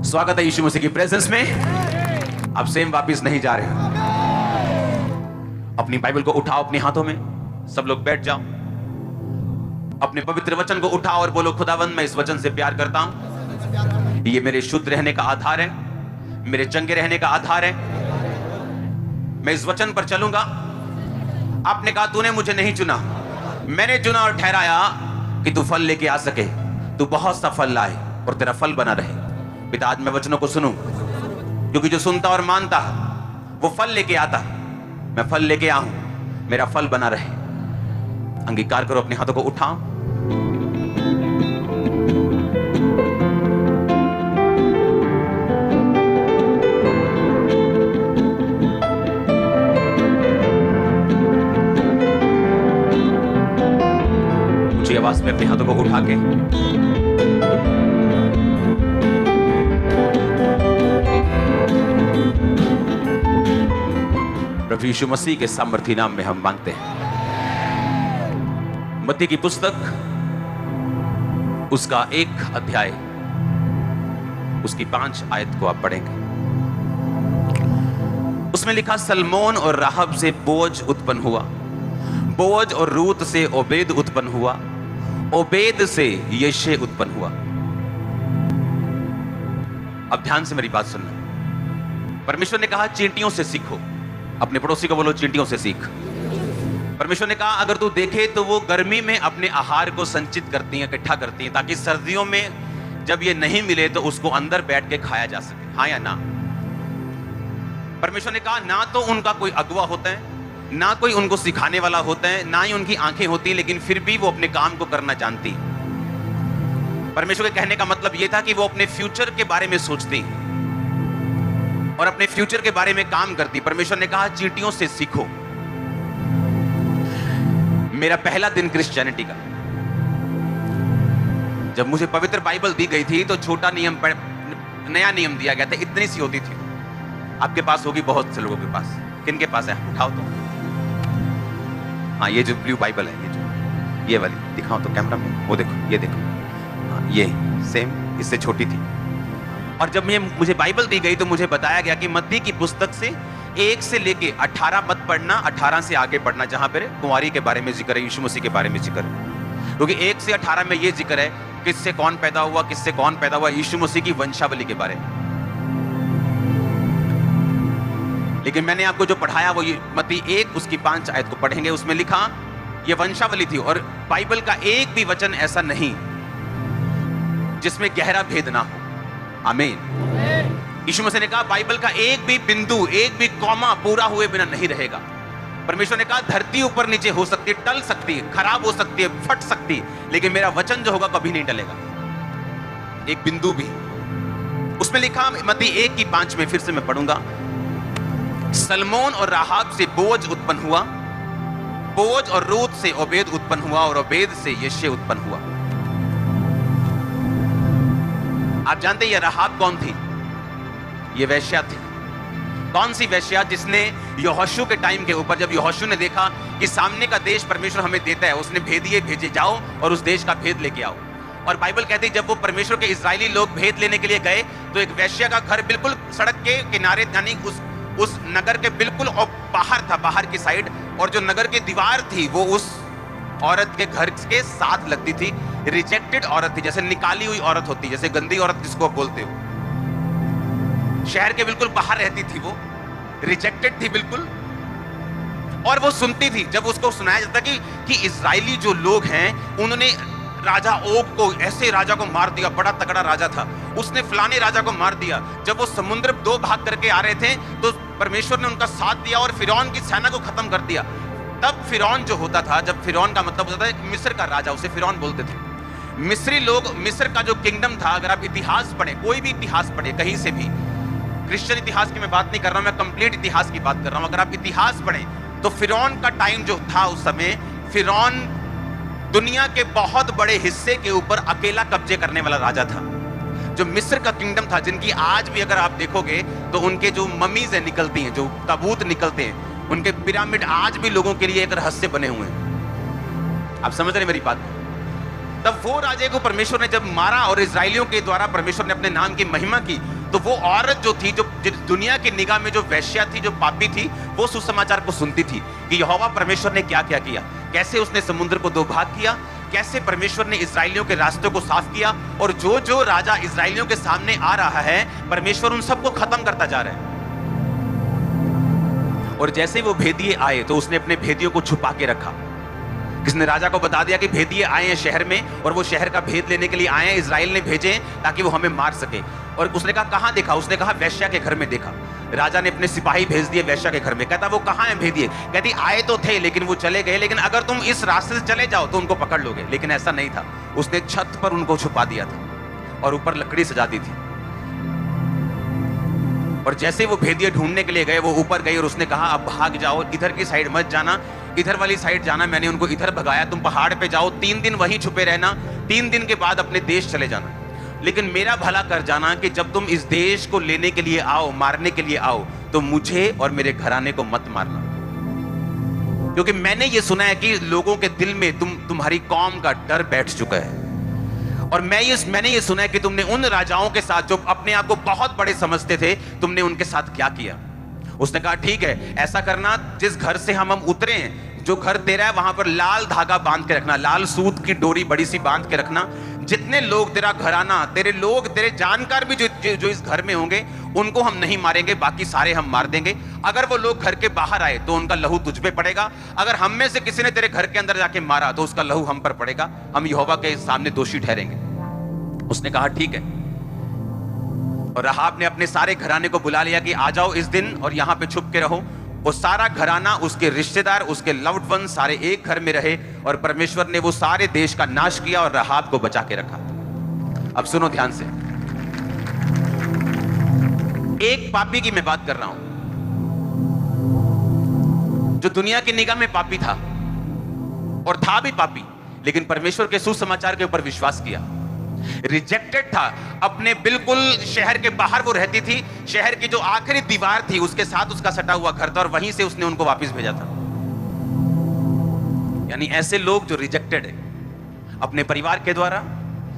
स्वागत है यीशु मसीह की प्रेजेंस में। अब सेम वापस नहीं जा रहे। अपनी बाइबल को उठाओ अपने हाथों में, सब लोग बैठ जाओ। अपने पवित्र वचन को उठाओ और बोलो, खुदावंद मैं इस वचन से प्यार करता हूं। ये मेरे शुद्ध रहने का आधार है, मेरे चंगे रहने का आधार है। मैं इस वचन पर चलूंगा। आपने कहा तूने मुझे नहीं चुना, मैंने चुना और ठहराया कि तू फल लेके आ सके, तू बहुत सा फल लाए और तेरा फल बना रहे। पिता, आज मैं वचनों को सुनूं, क्योंकि जो सुनता और मानता वो फल लेके आता। मैं फल लेके आऊं, मेरा फल बना रहे। अंगीकार करो, अपने हाथों को उठाओ। ऊंची आवाज में अपने हाथों को उठा के प्रभु यीशु मसीह के सामर्थी नाम में हम मांगते हैं। मत्ती की पुस्तक, उसका 1 अध्याय, उसकी 5 आयत को आप पढ़ेंगे। उसमें लिखा, सलमोन और राहब से बोअज उत्पन्न हुआ, बोअज और रूत से ओबेद उत्पन्न हुआ, ओबेद से यिशै उत्पन्न हुआ। अब ध्यान से मेरी बात सुनना। परमेश्वर ने कहा चींटियों से सीखो। अपने पड़ोसी को बोलो, चींटियों से सीख। परमेश्वर ने कहा अगर तू देखे तो वो गर्मी में अपने आहार को संचित करती हैं, इकट्ठा करती हैं, ताकि सर्दियों में जब ये नहीं मिले तो उसको अंदर बैठ के खाया जा सके। हाँ या ना? परमेश्वर ने कहा ना तो उनका कोई अगुवा होता है, ना कोई उनको सिखाने वाला होता है, ना ही उनकी आंखें होती, लेकिन फिर भी वो अपने काम को करना जानती। परमेश्वर के कहने का मतलब यह था कि वो अपने फ्यूचर के बारे में सोचती और अपने फ्यूचर के बारे में काम करती। परमेश्वर ने कहा चींटियों से सीखो। मेरा पहला दिन क्रिश्चियनिटी का, जब मुझे पवित्र बाइबल दी गई थी तो छोटा नियम, नया नियम दिया गया था, इतनी सी होती थी। आपके पास होगी, बहुत से लोगों के पास। किन के पास है? उठाओ तो। हाँ, ये जो ब्लू बाइबल है, ये वाली दिखाओ तो कैमरा में। वो देखो, ये देखो। हाँ, ये सेम, इससे छोटी थी। और जब मुझे बाइबल दी गई तो मुझे बताया गया कि मत्ती की पुस्तक से 1 से लेके 18 मत पढ़ना, 18 से आगे पढ़ना, जहां पर कुंवारी के बारे में जिक्र है, यीशु मसीह के बारे में जिक्र है। क्योंकि 1 से 18 में यह जिक्र है किससे कौन पैदा हुआ, किससे कौन पैदा हुआ, यीशु मसीह की वंशावली के बारे में। लेकिन मैंने आपको जो पढ़ाया वो मत्ती 1 उसकी 5 आयत को पढ़ेंगे। उसमें लिखा यह वंशावली थी, और बाइबल का एक भी वचन ऐसा नहीं जिसमें गहरा भेद ना हो। आमीन। यीशु मसीह ने कहा बाइबल का एक भी बिंदु, एक भी कॉमा पूरा हुए बिना नहीं रहेगा। परमेश्वर ने कहा धरती ऊपर नीचे हो सकती है, टल सकती है, खराब हो सकती है, फट सकती है, लेकिन मेरा वचन जो होगा कभी नहीं टलेगा, एक बिंदु भी। उसमें लिखा मत्ती 1 की 5 में, फिर से मैं पढ़ूंगा। सलमोन और राहब से बोअज उत्पन्न हुआ, बोअज और रूत से ओबेद उत्पन्न हुआ, और ओबेद से यिशै उत्पन्न हुआ। आप जानते हैं ये राहब कौन थी? ये वेश्या थी। कौन सी वेश्या? जिसने यहोशू के टाइम के ऊपर, जब यहोशू ने देखा कि सामने का देश परमेश्वर हमें देता है, उसने भेदिए भेजे, जाओ और उस देश का भेद लेके आओ। और बाइबल कहती है जब वो परमेश्वर के इजरायली लोग भेद लेने के लिए गए तो एक वेश्या का घर बिल्कुल सड़क के किनारे, यानी उस नगर के बिल्कुल बाहर था, बाहर की साइड, और जो नगर की दीवार थी वो उस औरत के घर के साथ लगती थी। रिजेक्टेड औरत थी, जैसे निकाली हुई औरत होती, जैसे गंदी औरत जिसको आप बोलते हो। शहर के बिल्कुल बाहर रहती थी वो, रिजेक्टेड थी बिल्कुल। और वो सुनती थी, जब उसको सुनाया जाता कि इजरायली जो लोग हैं उन्होंने राजा ओग को, ऐसे राजा को मार दिया, बड़ा तगड़ा राजा था, उसने फलाने राजा को मार दिया। जब वो समुद्र 2 भाग करके आ रहे थे तो परमेश्वर ने उनका साथ दिया और फिरौन की सेना को खत्म कर दिया। तब फिरौन जो होता था, जब फिरौन का मतलब होता था मिस्र का राजा, उसे फिरौन बोलते थे। मिस्री लोग, मिस्र का जो किंगडम था, अगर आप इतिहास पढ़ें, कोई भी इतिहास पढ़ें कहीं से भी, क्रिश्चियन इतिहास की मैं बात नहीं कर रहा हूं, मैं कंप्लीट इतिहास की बात कर रहा हूं। अगर आप इतिहास पढ़ें तो फिरौन का टाइम जो था उस समय, फिरौन दुनिया के बहुत बड़े हिस्से के ऊपर अकेला कब्जे करने वाला राजा था। जो मिस्र का किंगडम था, जिनकी आज भी अगर आप देखोगे तो उनके जो ममीज निकलती हैं, जो ताबूत निकलते हैं, उनके पिरामिड आज भी लोगों के लिए एक रहस्य बने हुए हैं। आप समझ रहे मेरी बात? तब वो राजे को परमेश्वर ने जब मारा और इजराइलियों के द्वारा परमेश्वर ने अपने नाम की महिमा की, तो वो औरत जो थी, जो दुनिया की निगाह में जो वेश्या थी, जो पापी थी, वो सुसमाचार को सुनती थी कि यहोवा परमेश्वर ने क्या क्या किया, कैसे उसने समुद्र को दो भाग किया, कैसे परमेश्वर ने इजराइलियों के रास्तों को साफ किया, और जो जो राजा इजराइलियों के सामने आ रहा है परमेश्वर उन सबको खत्म करता जा रहा है। और जैसे वो भेदिए आए तो उसने अपने भेदियों को छुपा के रखा। किसने राजा को बता दिया कि भेदिए आए हैं शहर में और वो शहर का भेद लेने के लिए आए हैं, इजराइल ने भेजे ताकि वो हमें मार सके। और उसने कहा कहां देखा? उसने कहा वेश्या के घर में देखा। राजा ने अपने सिपाही भेज दिए वेश्या के घर में। कहता वो कहां है भेदिए? कहती आए तो थे लेकिन वो चले गए, लेकिन अगर तुम इस रास्ते से चले जाओ तो उनको पकड़ लोगे। लेकिन ऐसा नहीं था, उसने छत पर उनको छुपा दिया था और ऊपर लकड़ी सजा दी थी। और जैसे वो भेदिए ढूंढने के लिए गए, वो ऊपर गई और उसने कहा अब भाग जाओ, इधर की साइड मत जाना, इधर वाली साइड जाना। मैंने उनको इधर भगाया, तुम पहाड़ पे जाओ, 3 दिन वहीं छुपे रहना, 3 दिन के बाद अपने देश चले जाना। लेकिन मेरा भला कर जाना कि जब तुम इस देश को लेने के लिए आओ, मारने के लिए आओ, तो मुझे और मेरे घराने को मत मारना, क्योंकि मैंने ये सुना है कि लोगों के दिल में तुम्हारी कौम का डर बैठ चुका है। और मैंने ये सुना है कि तुमने उन राजाओं के साथ जो अपने आप को बहुत बड़े समझते थे, तुमने उनके साथ क्या किया। उसने कहा ठीक है, ऐसा करना, जिस घर से हम उतरे हैं, जो घर तेरा है, वहां पर लाल धागा बांध के रखना, लाल सूत की डोरी बड़ी सी बांध के रखना। जितने लोग तेरा घराना, तेरे लोग, तेरे जानकार भी जो इस घर में होंगे, उनको हम नहीं मारेंगे, बाकी सारे हम मार देंगे। अगर वो लोग घर के बाहर आए तो उनका लहू तुझ पे पड़ेगा। अगर हम में से किसी ने तेरे घर के अंदर जाके मारा तो उसका लहू हम पर पड़ेगा, हम यहोवा के सामने दोषी ठहरेंगे। उसने कहा ठीक है। और राहाब ने अपने सारे घराने को बुला लिया कि आ जाओ इस दिन और यहां पे छुप के रहो। वो सारा घराना, उसके रिश्तेदार, उसके लव्ड वन सारे एक घर में रहे और परमेश्वर ने वो सारे देश का नाश किया और राहाब को बचा के रखा। अब सुनो ध्यान से, एक पापी की मैं बात कर रहा हूं जो दुनिया की निगाह में पापी था और था भी पापी, लेकिन परमेश्वर के सुसमाचार के ऊपर विश्वास किया। रिजेक्टेड था, अपने बिल्कुल शहर के बाहर वो रहती थी, शहर की जो आखिरी दीवार थी उसके साथ उसका सटा हुआ घर था और वहीं से उसने उनको वापस भेजा था। यानी ऐसे लोग जो रिजेक्टेड है अपने परिवार के द्वारा,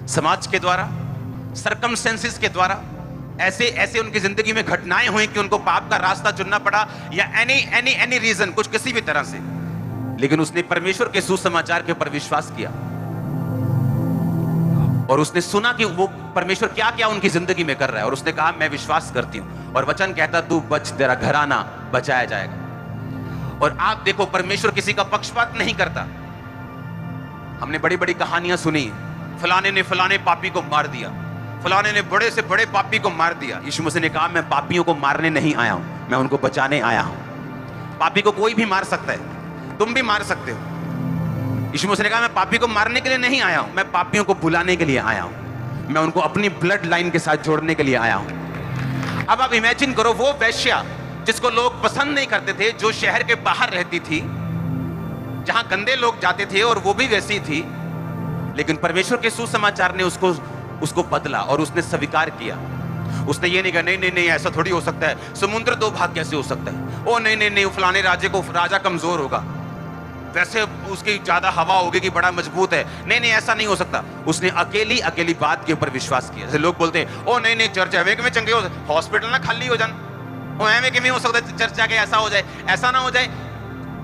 समाज के द्वारा, सर्कमस्टेंसेस के द्वारा, ऐसे उनकी जिंदगी में घटनाएं हुई कि उनको पाप का रास्ता चुनना पड़ा या एनी रीजन, कुछ किसी भी तरह से, लेकिन उसने परमेश्वर के सुसमाचार के ऊपर विश्वास किया और उसने सुना कि वो परमेश्वर क्या क्या उनकी जिंदगी में कर रहा है और उसने कहा मैं विश्वास करती हूं। और वचन कहता तू बच, तेरा घराना बचाया जाएगा। और आप देखो, परमेश्वर किसी का पक्षपात नहीं करता। हमने बड़ी बड़ी कहानियां सुनी, फलाने ने फलाने पापी को मार दिया, फलाने ने बड़े से बड़े पापी को मार दिया। यीशु मसीह ने कहा मैं पापियों को मारने नहीं आया हूं, मैं उनको बचाने आया हूं। पापी को कोई भी मार सकता है, तुम भी मार सकते हो। यीशु मसीह ने कहा मैं पापी को मारने के लिए नहीं आया हूं, मैं पापियों को बुलाने के लिए आया हूं, मैं उनको अपनी ब्लड लाइन के साथ जोड़ने के लिए आया हूं। अब आप इमेजिन करो, वो वेश्या जिसको लोग पसंद नहीं करते थे, जो शहर के बाहर रहती थी, जहां गंदे लोग जाते थे और वो भी वैसी थी, लेकिन परमेश्वर के सुसमाचार ने उसको बदला और उसने स्वीकार किया। उसने ये नहीं कहा नहीं ऐसा थोड़ी हो सकता है, समुद्र दो भाग कैसे हो सकता है, ओ नहीं फलाने राजा कमजोर होगा, वैसे उसकी ज्यादा हवा होगी कि बड़ा मजबूत है, नहीं ऐसा नहीं हो सकता। उसने अकेली बात के ऊपर विश्वास किया। जैसे लोग बोलते हैं ओ नहीं चर्च एवे में चंगे हो, हॉस्पिटल ना खाली हो जान, ओ एवे में हो सकता है चर्च जाके ऐसा हो जाए, ऐसा ना हो जाए।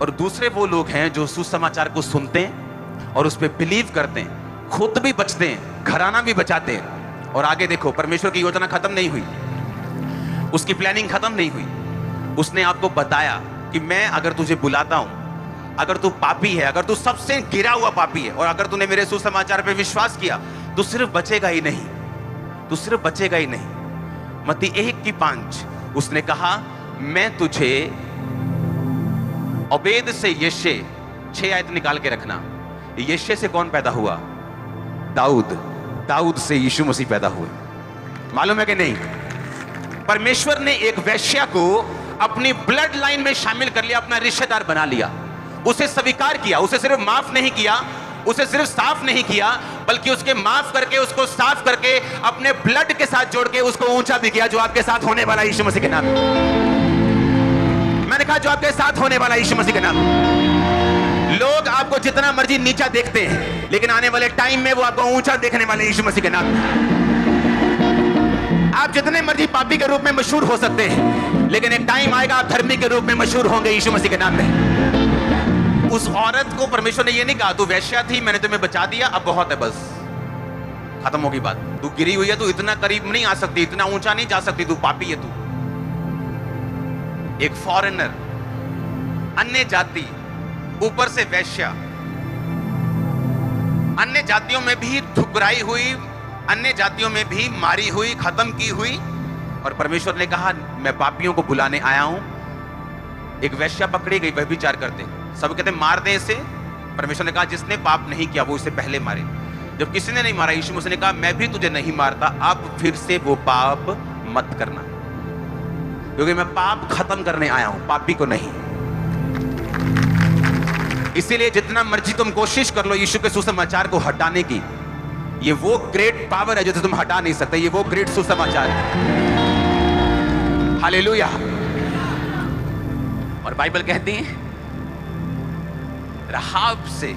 और दूसरे वो लोग हैं जो सुसमाचार को सुनते हैं और उस पर बिलीव करते हैं, खुद भी बचते हैं, घराना भी बचाते हैं। और आगे देखो, परमेश्वर की योजना खत्म नहीं हुई, उसकी प्लानिंग खत्म नहीं हुई। उसने आपको बताया कि मैं अगर तुझे बुलाता हूं, अगर तू पापी है, अगर तू सबसे गिरा हुआ पापी है और अगर तूने मेरे सुसमाचार पे विश्वास किया, तो सिर्फ बचेगा ही नहीं। मत्ती 1:5 उसने कहा मैं तुझे ओबेद से यिशै, 6 आयत निकाल के रखना। यिशै से कौन पैदा हुआ? दाऊद से यीशु मसीह पैदा हुए। मालूम है कि नहीं? परमेश्वर ने एक वेश्या को अपनी ब्लड लाइन में शामिल कर लिया, अपना रिश्तेदार बना लिया, उसे स्वीकार किया, उसे सिर्फ माफ नहीं किया, उसे सिर्फ साफ नहीं किया, बल्कि उसके माफ करके, उसको साफ करके, अपने ब्लड के साथ जोड़ के उसको ऊंचा भी किया, जो आपके साथ होने वाला यीशु मसीह के नाम में। मैंने कहा जो आपके साथ होने वाला यीशु मसीह के नाम। लोग आपको जितना मर्जी नीचा देखते हैं, लेकिन आने वाले टाइम में वो आपको ऊंचा देखने वाले यीशु मसीह के नाम में। आप जितने मर्जी पापी के रूप में मशहूर हो सकते हैं, लेकिन एक टाइम आएगा आप धर्मी के रूप में मशहूर होंगे यीशु मसीह के नाम में। उस औरत को परमेश्वर ने ये नहीं कहा तू वेश्या थी, मैंने तुम्हें बचा दिया, अब बहुत है, बस खत्म होगी बात। तू गिरी हुई है, तू इतना करीब नहीं आ सकती, इतना ऊंचा नहीं जा सकती, तू पापी है तू। एक फॉरेनर, अन्य जाति, ऊपर से वैश्या, अन्य जातियों में भी ठुकराई हुई, अन्य जातियों में भी मारी हुई, खत्म की हुई, और परमेश्वर ने कहा मैं पापियों को बुलाने आया हूं। एक वैश्या पकड़ी गई व्यभिचार करते, सब कहते मार दे इसे। परमेश्वर ने कहा जिसने पाप नहीं किया वो इसे पहले मारे। जब किसी ने नहीं मारा, यीशु मसीह ने कहा मैं भी तुझे नहीं मारता, अब फिर से वो पाप मत करना, क्योंकि मैं पाप खत्म करने आया हूं, पापी को नहीं। इसीलिए जितना मर्जी तुम कोशिश कर लो यीशु के सुसमाचार को हटाने की, ये वो ग्रेट पावर है जो तुम हटा नहीं सकते, ये वो ग्रेट सुसमाचार है। हालेलुया। और बाइबल कहती है रहाब से,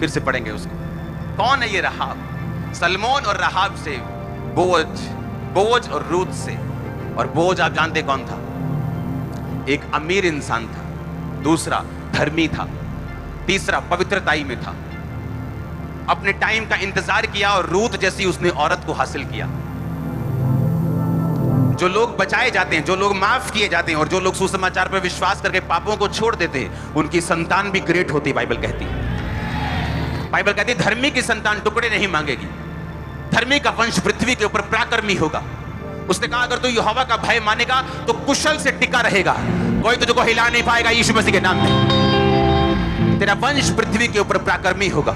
फिर से पढ़ेंगे उसको, कौन है ये रहाब? सलमोन और रहाब से, बोअज और रूत से। और बोअज आप जानते कौन था? एक अमीर इंसान था, दूसरा धर्मी था, तीसरा पवित्रताई में था, अपने टाइम का इंतजार किया, और रूत जैसी उसने औरत को हासिल किया। जो लोग बचाए जाते हैं, जो लोग माफ किए जाते हैं, और जो लोग सुसमाचार पर विश्वास करके पापों को छोड़ देते हैं, उनकी संतान भी ग्रेट होती है। बाइबल कहती है, बाइबल कहती है धर्मी की संतान टुकड़े नहीं मांगेगी, धर्मी का वंश पृथ्वी के ऊपर पराक्रमी होगा। उसने कहा अगर तू यहोवा का भय मानेगा तो कुशल से टिका रहेगा, कोई तुझको हिला नहीं पाएगा यीशु मसीह के नाम में। तेरा वंश पृथ्वी के ऊपर पराक्रमी होगा।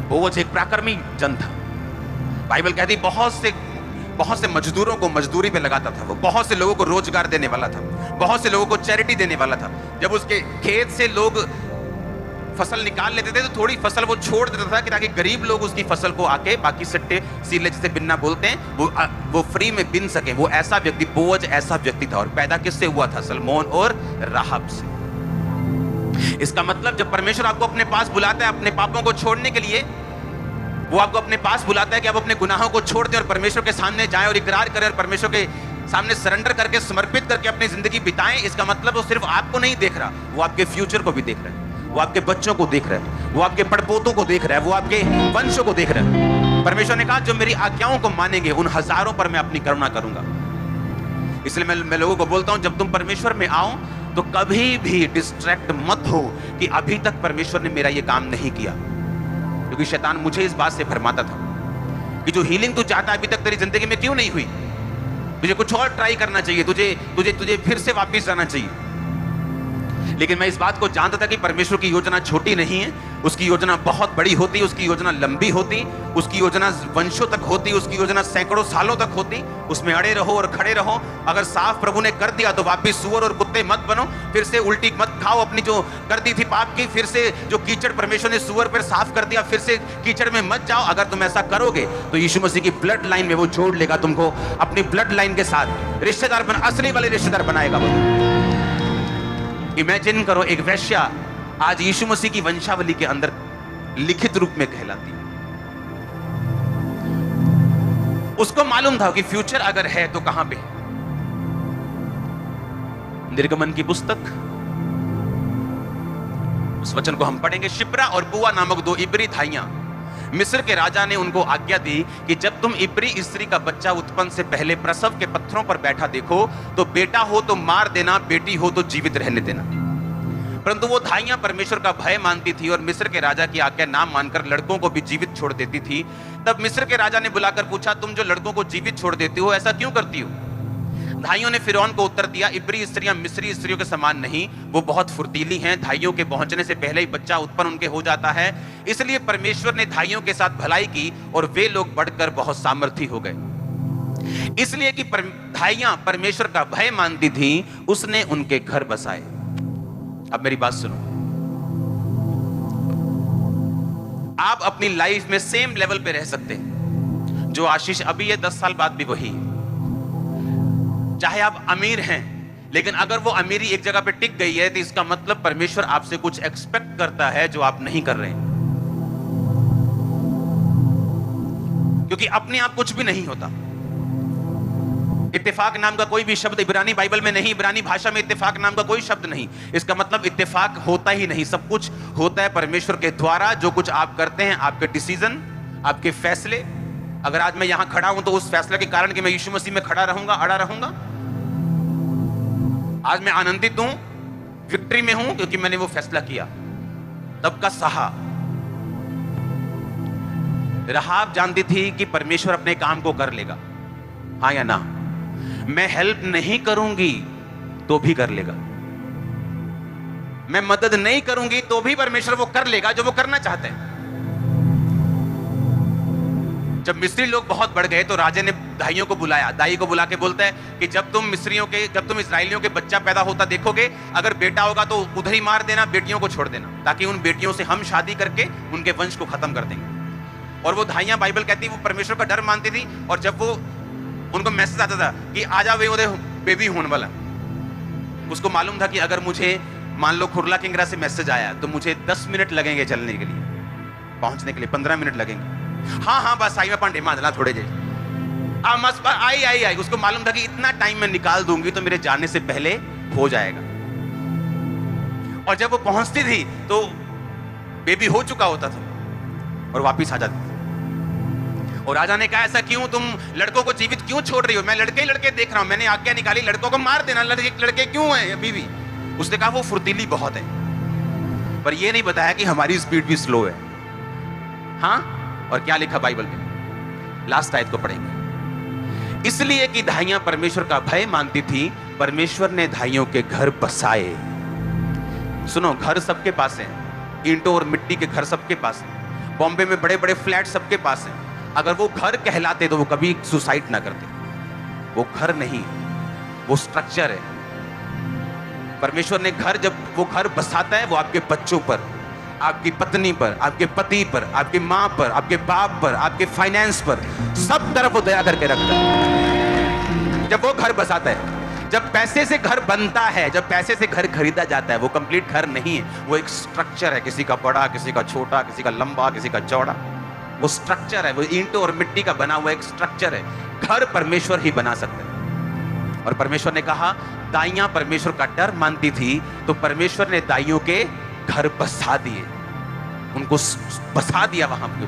वो एक पराक्रमी जन था। बाइबल कहती बहुत से मजदूरों को मजदूरी पे लगाता था, वो बहुत से लोगों को रोजगार देने वाला था, बहुत से लोगों को चैरिटी देने वाला था। जब उसके खेत से लोग फसल निकाल लेते थे तो थोड़ी फसल वो छोड़ देता था कि ताकि गरीब लोग उसकी फसल को आके बाकी सट्टे सीले जिसे बिनना बोलते हैं वो फ्री में बिन सके। वो ऐसा व्यक्ति, बोअज ऐसा व्यक्ति था। और पैदा किससे हुआ था? सलमोन और राहब से। इसका मतलब जब परमेश्वर आपको अपने पास बुलाता है अपने पापों को छोड़ने के लिए, वो आपको अपने पास बुलाता है कि आप अपने गुनाहों को छोड़ दें और परमेश्वर के सामने जाएं और इकरार करें और परमेश्वर के सामने सरेंडर करके, समर्पित करके अपनी जिंदगी बिताएं। इसका मतलब वो सिर्फ आपको नहीं देख रहा, वो आपके फ्यूचर को भी देख रहा है, वो आपके बच्चों को देख रहा है, वो आपके पड़पोतों को देख रहा है, वो आपके वंशों को देख रहा है। परमेश्वर ने कहा जो मेरी आज्ञाओं को मानेंगे उन हजारों पर मैं अपनी करुणा करूंगा। इसलिए मैं लोगों को बोलता हूं जब तुम परमेश्वर में आओ तो कभी भी डिस्ट्रैक्ट मत हो कि अभी तक परमेश्वर ने मेरा ये काम नहीं किया, क्योंकि शैतान मुझे इस बात से भरमाता था कि जो हीलिंग तू चाहता है अभी तक तेरी जिंदगी में क्यों नहीं हुई, तुझे कुछ और ट्राई करना चाहिए, तुझे फिर से वापस जाना चाहिए। लेकिन मैं इस बात को जानता था कि परमेश्वर की योजना छोटी नहीं है, उसकी योजना बहुत बड़ी होती, उसकी योजना लंबी होती, उसकी योजना वंशों तक होती, उसकी योजना सैकड़ों सालों तक होती। उसमें अड़े रहो और खड़े रहो। अगर साफ प्रभु ने कर दिया तो वापिस सुअर और कुत्ते मत बनो, फिर से उल्टी मत खाओ अपनी जो कर दी थी पाप की, फिर से जो कीचड़ परमेश्वर ने सुअर पर साफ कर दिया फिर से कीचड़ में मत जाओ। अगर तुम ऐसा करोगे तो यीशु मसीह की ब्लड लाइन में वो जोड़ लेगा तुमको, अपनी ब्लड लाइन के साथ रिश्तेदार असली वाले रिश्तेदार बनाएगा वो। इमेजिन करो एक वेश्या आज यीशु मसीह की वंशावली के अंदर लिखित रूप में कहलाती है। उसको मालूम था कि फ्यूचर अगर है तो कहां पे। निर्गमन की पुस्तक, उस वचन को हम पढ़ेंगे। शिप्रा और पुआ नामक दो इब्री थाइयां, मिस्र के राजा ने उनको आज्ञा दी कि जब तुम इब्री स्त्री का बच्चा उत्पन्न से पहले प्रसव के पत्थरों पर बैठा देखो तो बेटा हो तो मार देना, बेटी हो तो जीवित रहने देना। परंतु वो धाइयां परमेश्वर का भय मानती थी और मिस्र के राजा की आज्ञा ना मानकर लड़कों को भी जीवित छोड़ देती थी। तब मिस्र के राजा ने बुलाकर पूछा तुम जो लड़कों को जीवित छोड़ देती हो ऐसा क्यों करती हो? धाइयों ने फिरौन को उत्तर दिया इब्री स्त्रियां मिस्री स्त्रियों के समान नहीं, वो बहुत फुर्तीली हैं, धाइयों के पहुंचने से पहले ही बच्चा उत्पन्न उनके हो जाता है। इसलिए परमेश्वर ने धाइयों के साथ भलाई की और वे लोग बढ़कर बहुत सामर्थी हो गए। इसलिए कि धाइयां परमेश्वर का भय मानती थी, उसने उनके घर बसाए। अब मेरी बात सुनो, आप अपनी लाइफ में सेम लेवल पे रह सकते हैं जो आशीष अभी है, 10 साल बाद भी वही है। चाहे आप अमीर हैं लेकिन अगर वो अमीरी एक जगह पे टिक गई है तो इसका मतलब परमेश्वर आपसे कुछ एक्सपेक्ट करता है जो आप नहीं कर रहे हैं। क्योंकि अपने आप कुछ भी नहीं होता। इत्तेफाक नाम का कोई भी शब्द इब्रानी बाइबल में नहीं, इब्रानी भाषा में इत्तेफाक नाम का कोई शब्द नहीं। इसका मतलब इत्तेफाक होता ही नहीं। सब कुछ होता है परमेश्वर के द्वारा। जो कुछ आप करते हैं, आपके डिसीजन, आपके फैसले। अगर आज मैं यहां खड़ा हूं तो उस फैसले के कारण कि मैं यीशु मसीह में खड़ा रहूंगा, अड़ा रहूंगा। आज मैं आनंदित हूं, विक्ट्री में हूं, क्योंकि मैंने वो फैसला किया, तब का सहा। राहाब जानती थी कि परमेश्वर अपने काम को कर लेगा, हाँ या ना। मैं हेल्प नहीं करूंगी तो भी कर लेगा, मैं मदद नहीं करूंगी तो भी परमेश्वर वो कर लेगा जो वो करना चाहते हैं। जब मिस्री लोग बहुत बढ़ गए तो राजा ने दाइयों को बुलाया, दाई को बुला के बोलता है कि जब तुम इस्राएलियों के बच्चा पैदा होता देखोगे, अगर बेटा होगा तो उधर ही मार देना, बेटियों को छोड़ देना, ताकि उन बेटियों से हम शादी करके उनके वंश को खत्म कर देंगे। और वो धाइयां, बाइबल कहती है, वो परमेश्वर का डर मानती थी। और जब वो उनको मैसेज आता था कि आजा वे उधर बेबी होने वाला, उसको मालूम था कि अगर मुझे मान लो खुरला किंगरा से मैसेज आया तो मुझे 10 मिनट लगेंगे चलने के लिए, पहुंचने के लिए 15 मिनट लगेंगे। हाँ बस आई मैं पांडे मांझला थोड़े जे आई। उसको मालूम था कि इतना टाइम मैं निकाल दूंगी तो मेरे जाने से पहले हो जाएगा। और जब वो पहुंचती थी तो बेबी हो चुका होता था और वापिस आ जाती थी। और राजा ने कहा ऐसा क्यों, तुम लड़कों को जीवित क्यों छोड़ रही हो? मैं लड़के ही लड़के देख रहा हूं, मैंने आज्ञा निकाली लड़कों को मार देना, लड़के क्यों हैं अभी भी? उसने कहा वो फुर्तीली बहुत है, पर ये नहीं बताया कि हमारी स्पीड भी स्लो है। हाँ, और क्या लिखा बाइबल में, लास्ट आयत को पढ़ेंगे। इसलिए कि धाइयां परमेश्वर का भय मानती थी, परमेश्वर ने धाइयों के घर बसाए। सुनो, घर सबके पास है, ईंटों और मिट्टी के घर सबके पास है, बॉम्बे में बड़े बड़े फ्लैट सबके पास है। अगर वो घर कहलाते तो वो कभी सुसाइड ना करते। वो घर नहीं, वो स्ट्रक्चर है। परमेश्वर ने घर, जब वो घर बसाता है, वो आपके बच्चों पर, आपकी पत्नी पर, आपके पति पर, आपकी मां पर, आपके बाप पर, आपके फाइनेंस पर, सब तरफ वो दया करके रखता है जब वो घर बसाता है। जब पैसे से घर बनता है, जब पैसे से घर खरीदा जाता है, वो कंप्लीट घर नहीं है, वो एक स्ट्रक्चर है। किसी का बड़ा, किसी का छोटा, किसी का लंबा, किसी का चौड़ा, वो स्ट्रक्चर है। वो ईंटों और मिट्टी का बना हुआ एक स्ट्रक्चर है। घर परमेश्वर ही बना सकते हैं। और परमेश्वर ने कहा, दाइयां परमेश्वर का डर मानती थी तो परमेश्वर ने दाइयों के घर बसा दिए, उनको बसा दिया वहां पे।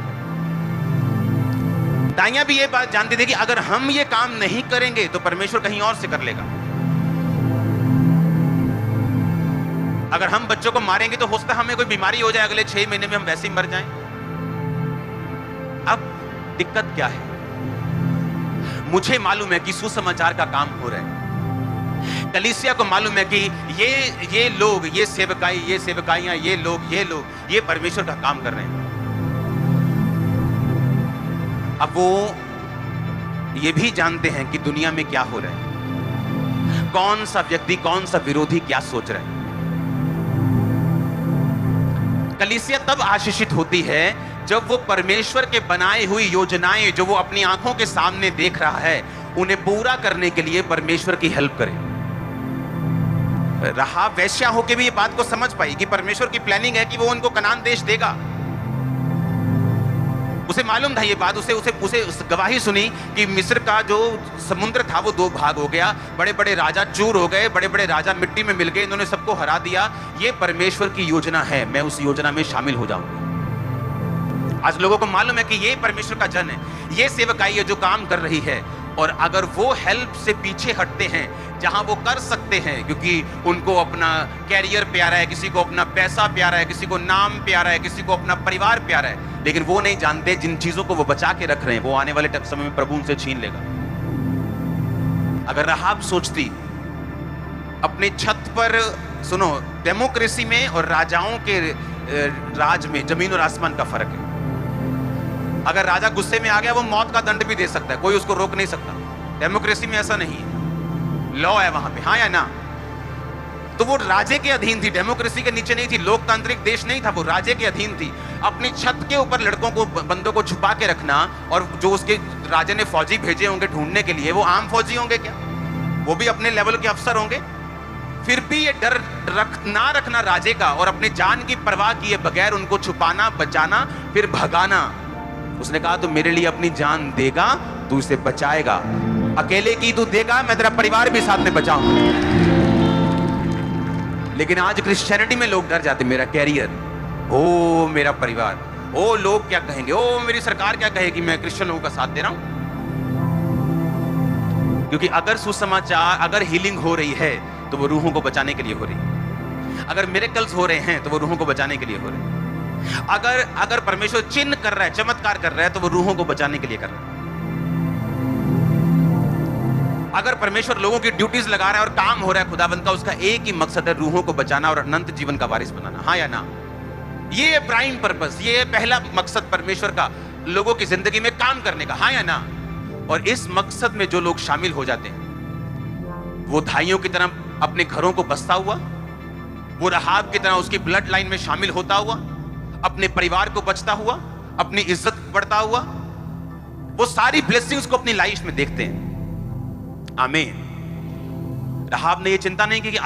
दाइयां भी ये बात जानती थी कि अगर हम ये काम नहीं करेंगे तो परमेश्वर कहीं और से कर लेगा। अगर हम बच्चों को मारेंगे तो हो सकता है हमें कोई बीमारी हो जाए, अगले 6 महीने में हम वैसे ही मर जाएं। अब दिक्कत क्या है? मुझे मालूम है कि सुसमाचार का काम हो रहा है। कलीसिया को मालूम है कि ये लोग, ये सेवकाई, ये सेवकाइयां, ये लोग ये परमेश्वर का काम कर रहे हैं। अब वो ये भी जानते हैं कि दुनिया में क्या हो रहा है, कौन सा व्यक्ति, कौन सा विरोधी क्या सोच रहा है। कलीसिया तब आशीषित होती है जब वो परमेश्वर के बनाई हुई योजनाएं जो वो अपनी आंखों के सामने देख रहा है, उन्हें पूरा करने के लिए परमेश्वर की हेल्प करे। राहाब वैश्या होके भी ये बात को समझ पाई कि परमेश्वर की प्लानिंग है कि वो उनको कनान देश देगा। उसे मालूम था ये बात, उसे गवाही सुनी कि मिस्र का जो समुद्र था वो 2 भाग हो गया, बड़े बड़े राजा चूर हो गए, बड़े बड़े राजा मिट्टी में मिल गए, इन्होंने सबको हरा दिया। ये परमेश्वर की योजना है, मैं उस योजना में शामिल हो जाऊंगा। आज लोगों को मालूम है कि ये परमेश्वर का जन है, ये सेवकाई है जो काम कर रही है। और अगर वो हेल्प से पीछे हटते हैं जहां वो कर सकते हैं, क्योंकि उनको अपना कैरियर प्यारा है, किसी को अपना पैसा प्यारा है, किसी को नाम प्यारा है, किसी को अपना परिवार प्यारा है, लेकिन वो नहीं जानते जिन चीजों को वो बचा के रख रहे हैं वो आने वाले समय में प्रभु उनसे छीन लेगा। अगर राहाब सोचती अपने छत पर, सुनो, डेमोक्रेसी में और राजाओं के राज में जमीन और आसमान का फर्क है। अगर राजा गुस्से में आ गया वो मौत का दंड भी दे सकता है, कोई उसको रोक नहीं सकता। डेमोक्रेसी में ऐसा नहीं है, लॉ है वहां पे, हाँ या ना। तो वो राजे के अधीन थी, डेमोक्रेसी के नीचे नहीं थी, लोकतांत्रिक देश नहीं था, वो राजे के अधीन थी। अपनी छत के ऊपर लड़कों को, बंदों को छुपा के रखना, और जो उसके राजे ने फौजी भेजे होंगे ढूंढने के लिए, वो आम फौजी होंगे क्या? वो भी अपने लेवल के अफसर होंगे। फिर भी ये डर ना रखना राजे का, और अपने जान की परवाह किए बगैर उनको छुपाना, बचाना, फिर भगाना। उसने कहा तू मेरे लिए अपनी जान देगा, तू इसे बचाएगा। अकेले की तू देगा, मैं तेरा परिवार भी साथ में बचाऊंगा। लेकिन आज क्रिश्चियनिटी में लोग डर जाते, मेरा कैरियर, ओ मेरा परिवार, ओ लोग क्या कहेंगे, ओ मेरी सरकार क्या कहेगी मैं क्रिश्चियन लोगों का साथ दे रहा हूं। क्योंकि अगर सुसमाचार, अगर हीलिंग हो रही है तो वो रूहों को बचाने के लिए हो रही है। अगर मिरेकल्स हो रहे हैं तो वो रूहों को बचाने के लिए हो रहे हैं। अगर परमेश्वर चिन्ह कर रहा है, चमत्कार कर रहा है, तो वो रूहों को बचाने के लिए कर रहा है। अगर परमेश्वर लोगों की ड्यूटीज लगा रहा है और काम हो रहा है खुदावंद का, उसका एक ही मकसद है, रूहों को बचाना और अनंत जीवन का वारिस बनाना। हाँ या ना? ये प्राइम पर्पस, ये पहला मकसद परमेश्वर का लोगों की जिंदगी में काम करने का। हाँ या ना? और इस मकसद में जो लोग शामिल हो जाते हैं, वो धाइयों की तरह अपने घरों को बसता हुआ, वो रहाब की तरह उसकी ब्लड लाइन में शामिल होता हुआ, अपने परिवार को बचता हुआ, अपनी इज्जत बढ़ता हुआ, वो सारी ब्लेसिंग्स को अपनी लाइफ में देखते हैं। आमीन। रहाब ने ये चिंता नहीं की कि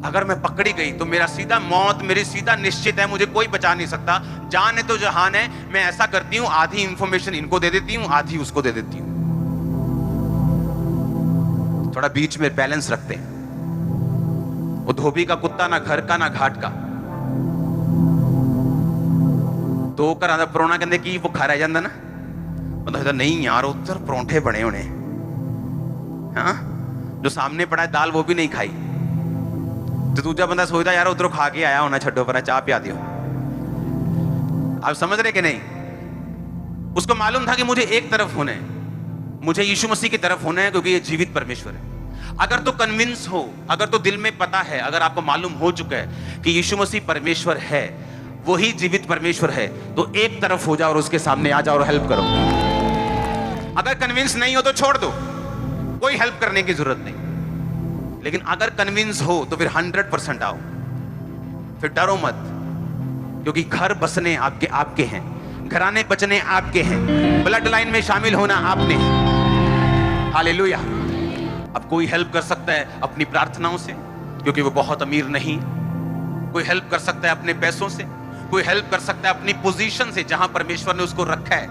अगर मैं पकड़ी गई तो मेरा सीधा मौत, मेरी सीधा निश्चित है, मुझे कोई बचा नहीं सकता। जान है तो जहान है। मैं ऐसा करती हूं, आधी इंफॉर्मेशन इनको दे देती हूं, आधी उसको दे देती हूं। थोड़ा बीच में बैलेंस रखते हैं। वो धोबी का कुत्ता ना घर का ना घाट का, तो कर परोना कहते कि वो खा रह जाता ना, मतलब नहीं यार उधर परोंठे बने होने, हाँ जो सामने पड़ा है दाल वो भी नहीं खाई, तो दूसरा बंदा सोचता यार उधरों खा के आया होना, छड्डो पर चाह पिया दियो। आप समझ रहे कि नहीं? उसको मालूम था कि मुझे एक तरफ होना है, मुझे यीशु मसीह की तरफ होना है, क्योंकि ये जीवित परमेश्वर है। अगर तो कन्विंस हो, अगर तो दिल में पता है, अगर आपको मालूम हो चुका है कि यीशु मसीह परमेश्वर है, वही जीवित परमेश्वर है, तो एक तरफ हो जाओ और उसके सामने आ जाओ और हेल्प करो। अगर कन्विंस नहीं हो तो छोड़ दो, कोई हेल्प करने की जरूरत नहीं। लेकिन अगर कन्विंस हो तो फिर 100% आओ, फिर डरो मत, क्योंकि घर बसने आपके हैं, घराने बचने आपके हैं, ब्लड लाइन में शामिल होना आपने है। हालेलुया। अब कोई हेल्प कर सकता है अपनी प्रार्थनाओं से, क्योंकि वो बहुत अमीर नहीं। कोई हेल्प कर सकता है अपने पैसों से, कोई हेल्प कर सकता है अपनी पोजीशन से, जहां परमेश्वर ने उसको रखा है,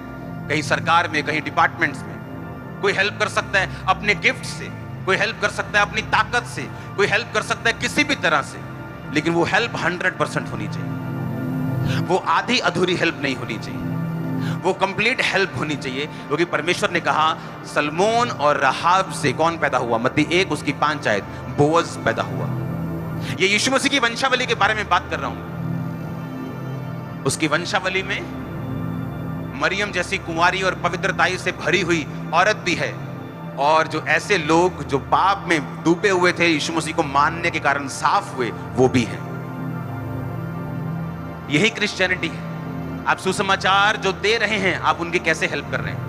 कहीं सरकार में, कहीं डिपार्टमेंट्स में। कोई हेल्प कर सकता है अपने गिफ्ट से, कोई हेल्प कर सकता है अपनी ताकत से, कोई हेल्प कर सकता है किसी भी तरह से। लेकिन वो हेल्प 100% होनी चाहिए। वो आधी अधूरी हेल्प नहीं होनी चाहिए, वो कंप्लीट हेल्प होनी चाहिए। क्योंकि परमेश्वर ने कहा सलमोन और रहाब से कौन पैदा हुआ? मत्ती 1 उसकी 5 आयत, बोअज पैदा हुआ। ये यीशु मसीह की वंशावली के बारे में बात कर रहा हूं। उसकी वंशावली में मरियम जैसी कुंवारी और पवित्रताई से भरी हुई औरत भी है, और जो ऐसे लोग जो पाप में डूबे हुए थे, यीशु मसीह को मानने के कारण साफ हुए, वो भी हैं। यही क्रिश्चियनिटी है। आप सुसमाचार जो दे रहे हैं, आप उनकी कैसे हेल्प कर रहे हैं?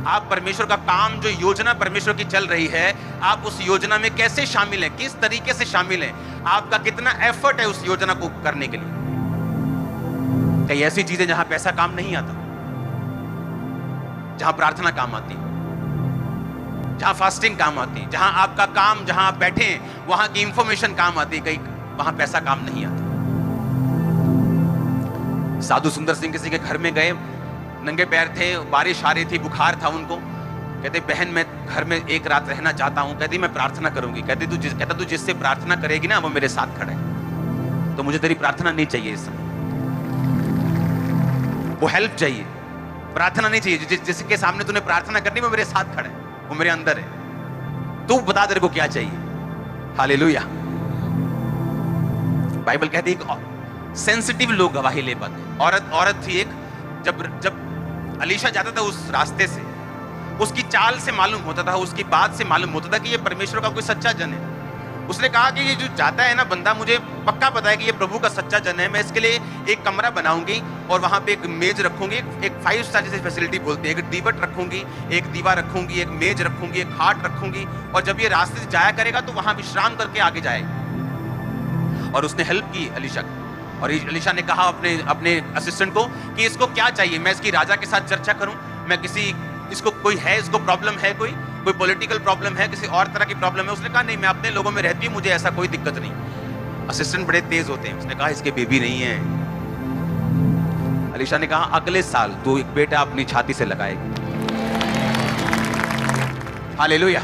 आप परमेश्वर का काम, जो योजना परमेश्वर की चल रही है, आप उस योजना में कैसे शामिल हैं, किस तरीके से शामिल हैं? आपका कितना एफर्ट है उस योजना को करने के लिए? कई ऐसी चीजें जहां पैसा काम नहीं आता, जहां प्रार्थना काम आती है, जहां फास्टिंग काम आती है, जहां आपका काम, जहां आप बैठे हैं वहां की इंफॉर्मेशन काम आती है, कहीं वहां पैसा काम नहीं आता। साधु सुंदर सिंह किसी के घर में गए, नंगे पैर थे, बारिश आ रही थी, बुखार था उनको। कहते बहन मैं घर में एक रात रहना चाहता हूं। कहती मैं प्रार्थना करूंगी। कहता तू जिससे प्रार्थना करेगी ना वो मेरे साथ खड़ा है, तो मुझे तेरी प्रार्थना नहीं चाहिए इस समय, वो हेल्प चाहिए, प्रार्थना नहीं चाहिए। जिसके सामने तूने प्रार्थना करनी वो मेरे साथ खड़ा है, वो मेरे अंदर है, तू बता तेरे को क्या चाहिए। हालेलुया। बाइबल कहती है सेंसिटिव लोग गवाही ले पाते। औरत थी एक, जब अलीशा जाता था उस रास्ते से, उसकी चाल से मालूम होता था, उसकी बात से मालूम होता था कि ये परमेश्वर का कोई सच्चा जन है। उसने कहा कि ये जो जाता है ना बंदा, मुझे पक्का पता है कि ये प्रभु का सच्चा जन है। मैं इसके लिए एक कमरा बनाऊंगी और वहां पे एक मेज रखूंगी, एक 5 स्टार जैसी फैसिलिटी बोलते हैं, एक दीवट रखूंगी, एक दीवा रखूंगी, एक मेज रखूंगी, एक खाट रखूंगी, और जब ये रास्ते से जाया करेगा तो वहां विश्राम करके आगे जाएगा। और उसने हेल्प की अलीशा की, और अलीशा ने कहा अपने असिस्टेंट को कि इसको क्या चाहिए, मैं इसकी राजा के साथ चर्चा करूं, मैं इसको कोई है, इसको प्रॉब्लम है कोई, कोई पॉलिटिकल प्रॉब्लम है, किसी और तरह की प्रॉब्लम है? उसने कहा नहीं, मैं अपने लोगों में रहती हूँ, मुझे ऐसा कोई दिक्कत नहीं। असिस्टेंट बड़े तेज होते हैं, उसने कहा इसके बेबी नहीं है। अलीशा ने कहा अगले साल तू एक बेटा अपनी छाती से लगाएगी। हालेलुया।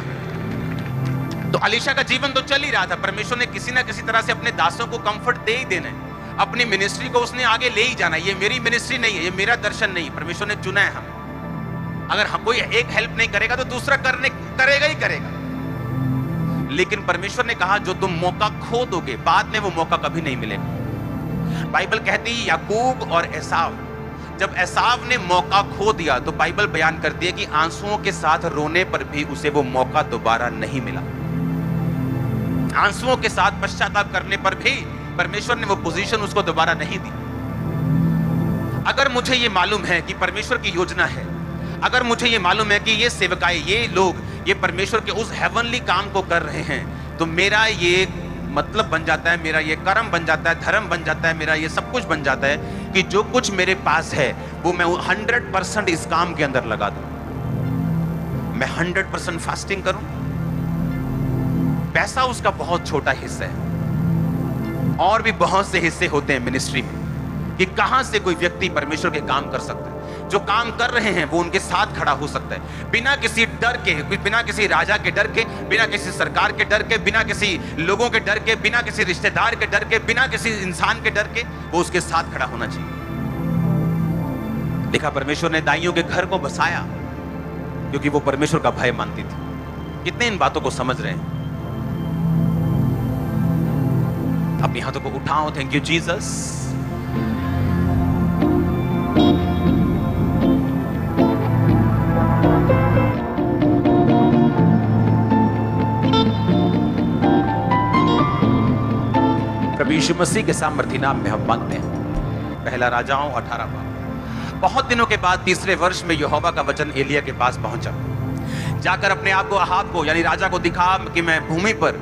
तो अलीशा का जीवन तो चल ही रहा था, परमेश्वर ने किसी ना किसी तरह से अपने दासों को कंफर्ट दे ही देना है, अपनी मिनिस्ट्री को उसने आगे ले ही जाना है। ये मेरी मिनिस्ट्री नहीं है, ये मेरा दर्शन नहीं है, परमेश्वर ने चुना है हम। अगर हम कोई एक हेल्प नहीं करेगा तो दूसरा करेगा ही करेगा। लेकिन परमेश्वर ने कहा जो तुम मौका खो दोगे, बाद में वो मौका कभी नहीं मिलेगा। बाइबल कहती है याकूब और एसाव, जब एसाव ने मौका खो दिया तो बाइबल बयान करती है कि आंसुओं के साथ रोने पर भी उसे वो मौका दोबारा नहीं मिला। आंसुओं के साथ पश्चाताप करने पर भी परमेश्वर ने वो पोजीशन उसको दोबारा नहीं दी। अगर मुझे ये मालूम है कि परमेश्वर की योजना है, अगर मुझे ये मालूम है कि ये सेवकाई, ये लोग, ये परमेश्वर के उस हेवनली काम को कर रहे हैं, तो मेरा ये मतलब बन जाता है, मेरा ये कर्म बन जाता है, धर्म बन जाता है, मेरा ये सब कुछ बन जाता है कि जो कुछ मेरे पास है वो मैं 100% इस काम के अंदर लगा दूं। मैं 100% फास्टिंग करूं, पैसा उसका बहुत छोटा हिस्सा है। और भी बहुत से हिस्से होते हैं मिनिस्ट्री में कि कहां से कोई व्यक्ति परमेश्वर के काम कर सकता है। जो काम कर रहे हैं वो उनके साथ खड़ा हो सकता है, बिना किसी डर के, बिना किसी राजा के डर के, बिना किसी सरकार के डर के, बिना किसी लोगों के डर के, बिना किसी रिश्तेदार के डर के, बिना किसी इंसान के डर के, वो उसके साथ खड़ा होना चाहिए। देखा, परमेश्वर ने दाइयों के घर को बसाया क्योंकि वो परमेश्वर का भय मानती थी। कितने इन बातों को समझ रहे हैं? अपनी हाथों को उठाओ। Thank you Jesus. प्रभु यीशु मसीह के सामर्थी नाम में हम मांगते हैं। पहला राजाओं 18 बाब। बहुत दिनों के बाद तीसरे वर्ष में यहोवा का वचन एलिया के पास पहुंचा। जाकर अपने आप को अहाब को यानी राजा को दिखा कि मैं भूमि पर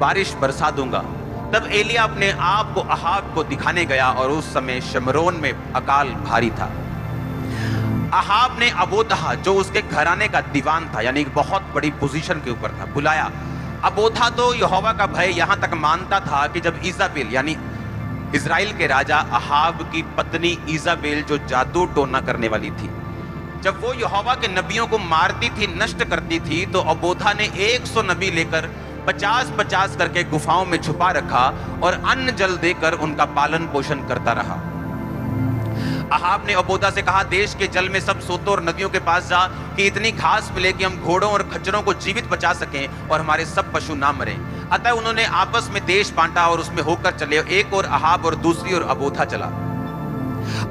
बारिश बरसा दूंगा। तब एलिया अपने आप को अहाब को दिखाने गया और उस समय शमरोन में अकाल भारी था। अहाब ने अबोधा, जो उसके घराने का दीवान था, यानी एक बहुत बड़ी पोजीशन के ऊपर था, बुलाया। अबोधा तो यहोवा का भय यहां तक मानता था कि जब इजाबेल यानी इजराइल के राजा अहाब की पत्नी इजाबेल, जो जादू टोना करने वाली थी, जब वो यहोवा के नबियों को मारती थी, नष्ट करती थी, तो अबोधा ने 100 नबी लेकर 50-50 करके गुफाओं में छुपा रखा और अन्न जल देकर उनका पालन पोषण करता रहा। अहाब ने अबोधा से कहा, देश के जल में सब सोतों और नदियों के पास जा कि इतनी घास मिले कि हम घोड़ों और खच्चरों को जीवित बचा सकें और हमारे सब पशु ना मरें। अतः उन्होंने आपस में देश बांटा और उसमें होकर चले। एक और अहाब और दूसरी ओर अबोधा चला।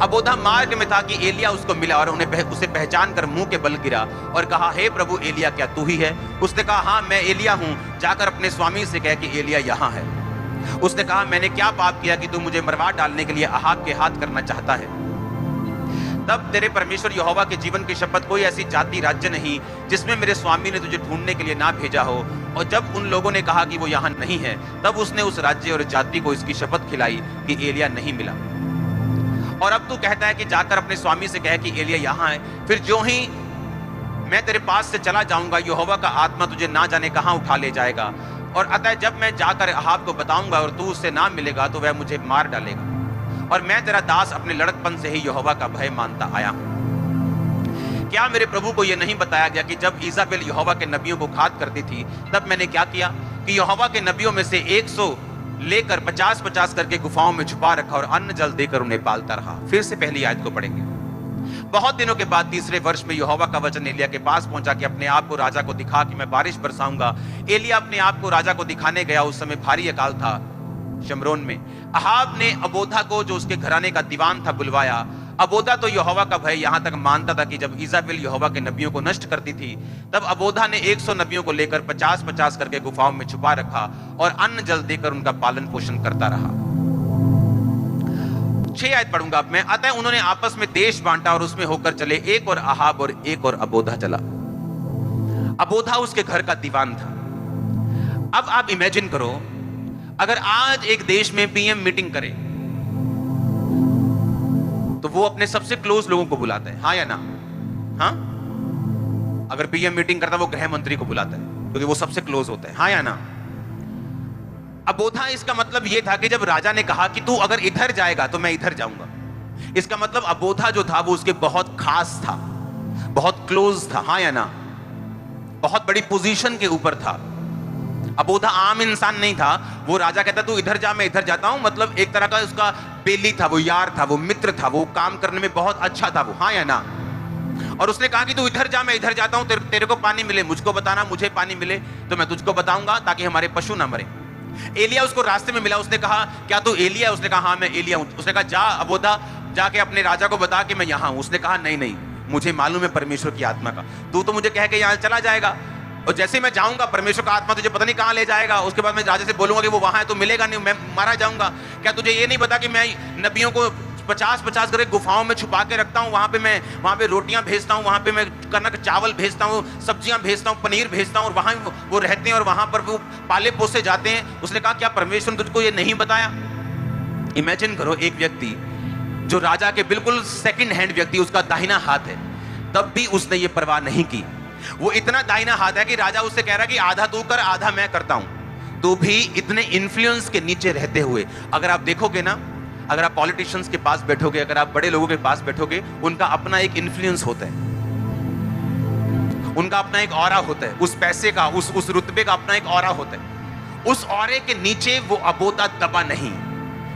अबोधा मार्ग में था कि एलिया उसको मिला और उसे पहचान कर मुंह के बल गिरा और कहा, हे प्रभु एलिया, क्या तू ही है? उसने कहा, हाँ मैं एलिया हूं, जाकर अपने स्वामी से कह कि एलिया यहाँ है। उसने कहा, मैंने क्या पाप किया कि तू मुझे मरवा डालने के लिए अहाब के हाथ करना चाहता है? तब तेरे परमेश्वर यहोवा के जीवन की शपथ, कोई ऐसी जाति राज्य नहीं जिसमें मेरे स्वामी ने तुझे ढूंढने के लिए ना भेजा हो। और जब उन लोगों ने कहा कि वो यहाँ नहीं है, तब उसने उस राज्य और जाति को इसकी शपथ खिलाई कि एलिया नहीं मिला। और अब तू कहता है कि जाकर अपने स्वामी से कह कि एलिया यहाँ है। फिर जो ही मैं तेरे पास से चला जाऊंगा, यहोवा का आत्मा तुझे ना जाने कहां उठा ले जाएगा। और अतः जब मैं जाकर अहाब को बताऊंगा और तू उससे ना मिलेगा, तो वह मुझे मार डालेगा। और मैं तेरा दास अपने लड़कपन से ही यहोवा का भय मानता आया हूं। क्या मेरे प्रभु को यह नहीं बताया गया कि जब इजाबेल यहोवा के नबियों को घात करती थी, तब मैंने क्या किया कि यहोवा के नबियों में से 100 लेकर 50-50 करके गुफाओं में छुपा रखा और अन्न जल देकर उन्हें पालता रहा। फिर से पहली आयत को पढ़ेंगे। बहुत दिनों के बाद तीसरे वर्ष में यहोवा का वचन एलिया के पास पहुंचा कि अपने आप को राजा को दिखा कि मैं बारिश बरसाऊंगा। एलिया अपने आप को राजा को दिखाने गया। उस समय भारी अकाल था शमरोन में। अहाब ने अबोधा को, जो उसके घराने का दीवान था, बुलवाया। अबोधा तो यहोवा का भय यहां तक मानता था कि जब इजाबेल यहोवा के नबियों को नष्ट करती थी, तब अबोधा ने 100 नबियों को लेकर 50-50 करके गुफाओं में छुपा रखा और अन्न जल देकर उनका पालन पोषण करता रहा। 6 आयत पढ़ूंगा अब मैं। अतः उन्होंने आपस में देश बांटा और उसमें होकर चले। एक और अहाब और एक और अबोधा चला। अबोधा उसके घर का दीवान था। अब आप इमेजिन करो, अगर आज एक देश में पीएम मीटिंग करे तो वो अपने सबसे क्लोज लोगों को बुलाता है, हाँ या ना? हाँ, अगर पीएम मीटिंग करता है वो गृह मंत्री को बुलाता है क्योंकि वो सबसे क्लोज होता है, हाँ या ना। अबोधा इसका मतलब ये था कि जब राजा ने कहा कि तू अगर इधर जाएगा तो मैं इधर जाऊंगा, इसका मतलब अबोधा जो था वो उसके बहुत खास था, बहुत क्लोज था, हाँ या ना, बहुत बड़ी पोजीशन के ऊपर था। अबोधा आम इंसान नहीं था। वो राजा कहता तू इधर जा, मैं इधर जाता हूं, मतलब एक तरह का उसका बेली था, वो यार था, वो मित्र था, वो काम करने में बहुत अच्छा था वो, हाँ या ना। और उसने कहा कि तू इधर जा, मैं इधर जाता हूं, तेरे को पानी मिले मुझको बताना, मुझे पानी मिले तो मैं तुझको बताऊंगा ताकि हमारे पशु ना मरे। एलिया उसको रास्ते में मिला, उसने कहा क्या तू एलिया? उसने कहा हाँ मैं एलिया हूं। उसने कहा जा अबोधा, जाके अपने राजा को बता कि मैं यहां हूं। उसने कहा नहीं नहीं, मुझे मालूम है परमेश्वर की आत्मा का, तू तो मुझे कह के यहां चला जाएगा और जैसे मैं जाऊंगा परमेश्वर का आत्मा तुझे पता नहीं कहां ले जाएगा। उसके बाद मैं राजा से बोलूंगा कि वो वहां है तो मिलेगा नहीं, मैं मारा जाऊंगा। क्या तुझे ये नहीं पता कि मैं नबियों को 50-50 करके गुफाओं में छुपा के रखता हूं, वहां पे रोटियां भेजता हूं, वहां पे मैं कनक चावल भेजता हूं, सब्जियां भेजता हूं, पनीर भेजता हूं और वहां वो रहते हैं और वहां पर वो पाले पोसे जाते हैं। उसने कहा क्या परमेश्वर ने तुझको ये नहीं बताया? इमेजिन करो एक व्यक्ति जो राजा के बिल्कुल सेकंड हैंड व्यक्ति, उसका दाहिना हाथ है, तब भी उसने ये परवाह नहीं की। वो इतना दाहिना हाथ है कि राजा उससे कह रहा है कि आधा तू कर आधा मैं करता हूं, तो भी इतने इन्फ्लुएंस के नीचे रहते हुए अगर आप देखोगे ना, अगर आप पॉलिटिशियंस के पास बैठोगे, अगर आप बड़े लोगों के पास बैठोगे, उनका अपना एक इन्फ्लुएंस होता है, उनका अपना एक ऑरा होता है, उस पैसे का, उस रुतबे का अपना एक ऑरा होता है। उस ऑरे के नीचे वो अबोधा दबा नहीं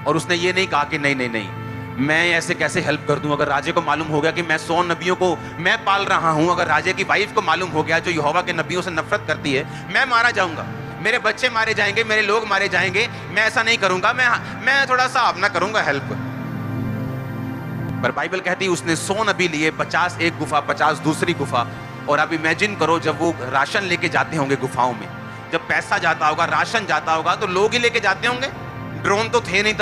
और उसने ये नहीं कहा कि नहीं नहीं नहीं मैं ऐसे कैसे हेल्प कर दूं। अगर राजे को मालूम हो गया कि मैं 100 नबियों को मैं पाल रहा हूं, अगर राजे की वाइफ को मालूम हो गया जो यहोवा के नबियों से नफरत करती है, मैं मारा जाऊंगा, मेरे बच्चे मारे जाएंगे, मेरे लोग मारे जाएंगे, मैं ऐसा नहीं करूंगा, मैं थोड़ा सा अपना करूंगा हेल्प। पर बाइबल कहती है उसने 100 नबी लिए, 50 एक गुफा, 50 दूसरी गुफा। और आप इमेजिन करो जब वो राशन लेके जाते होंगे गुफाओं में, जब पैसा जाता होगा, राशन जाता होगा, तो लोग ही लेके जाते होंगे, ड्रोन तो थे नहीं